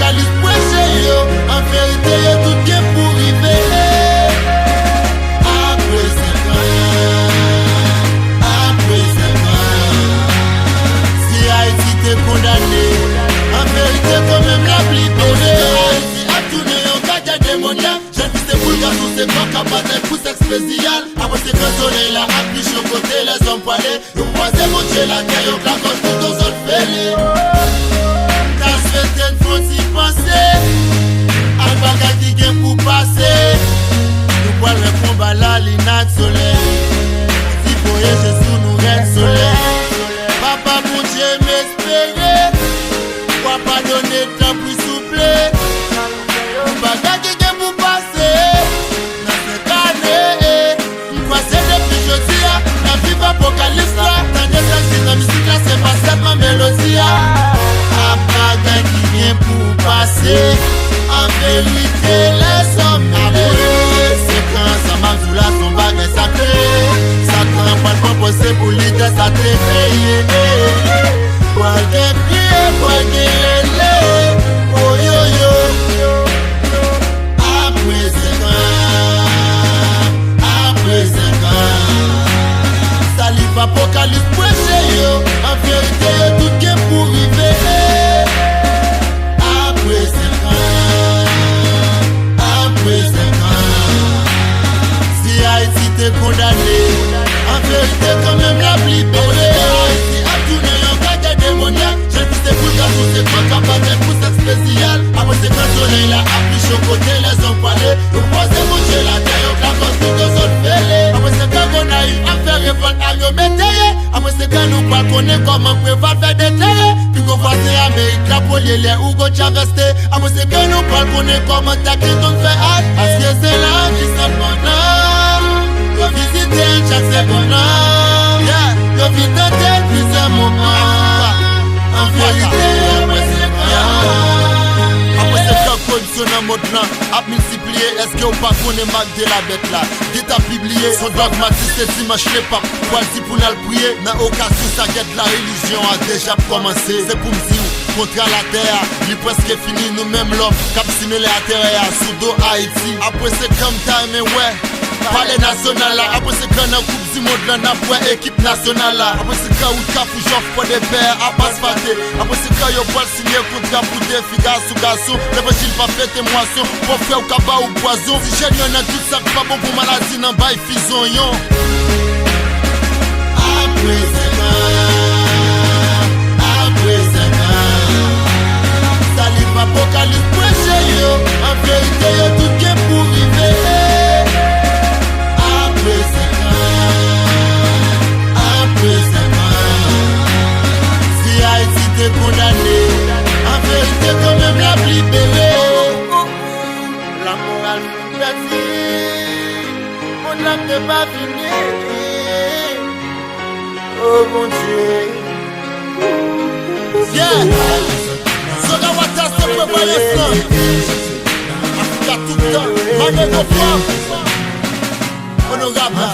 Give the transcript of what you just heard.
apocalypse prêché yo. En vérité, yo tout bien pour river. Après 5 ans, si Haïti t'est condamné, en vérité quand même la libéré. Haïti a tourné en gardien démoniaque. J'ai vu ces boules garçons, c'est pas capable d'être pour sexe spécial. Après c'est quand soleil là, appuie sur côté, les hommes poilés. Nous croisons mon Dieu la terre, on claque tout aux autres fêlés. T'as fait une fois s'y penser. Un bagage qui vient pour passer. Nous pouvons le combat là, l'inac soleil. Si voyez Jésus nous reste soleil. Papa mon Dieu m'espérer. Pourquoi pas donner de temps pour souffler. Un bagage qui vient pour passer. Dans cette année, nous croisons depuis jeudi. La vie apocalypse là. T'as des actions dans la musique là, c'est pas seulement mélodie. Un bagage qui vient pour passer. En vérité, les hommes mêlés. C'est quand ça m'a là, son bagage sacré. Ça prend pas le temps possible pour l'idée, ça t'éveille. Quoi que prier, quoi que l'aider. Oh yo yo. Après 5 ans, Salif apocalypse prêché yo. En vérité, tout est pour river. Après 5 ans, si Haïti t'est condamné, en vérité quand même la libéré. Haïti a tourné en gardien démoniaque. J'ai vu ces boules garçons, c'est pas capable d'être pour sexe spécial. Après c'est quand soleil là, appuie sur côté, les hommes poilés. Nous croisons mon Dieu la terre, on claque tout aux autres fêlés. Après c'est quand on a eu à faire révolte à l'homme métayer. Après c'est quand nous pas connaît comment prévoir faire des terres. Puis qu'on voit c'est Amérique, la polier, les Hugo Chavez. Après c'est quand nous pas connaît comment t'as qu'on fait hâte. Parce que c'est là qui s'abandonne. Yo visiter chaque seconde. Yo visiter plusieurs moments. En vérité, après 5 ans. Après c'est quand condition dans mode là a multiplié. Est-ce que vous pas connaît Mac de la bête là? Qui t'a publié son dogmatisme c'est dimanche les papes. Quasi pour nous le prier. Dans aucun sous sa guette la religion a déjà commencé. C'est pour me dire contre la terre, il est presque fini nous-mêmes l'homme. Cap simulé à terre à Soudo Haïti. Après c'est comme time et ouais. Palais national là, après c'est quand on coupe du monde là, n'a pas équipe nationale là. Après c'est quand on cap ou j'offre pour des pères à pas se fâter. Après c'est quand on va signer contrat pour des filles garçons garçons. L'évangile pas fait tes moissons, pour faire au cabas ou poison. Si j'ai rien dans tout ça, pas bon pour maladie, n'en bail fison yon. Après 5 ans, Salif apocalypse prêché yo. En vérité yo tout bien pour river. Après 5 ans, si Haïti t'est condamné, en vérité quand même la libéré. La morale nous perdit, mon âme n'est pas finie. Oh mon Dieu. Yeah, Soda Wata se prépare ça. Africa tout le temps, Mané Gofra, honorable.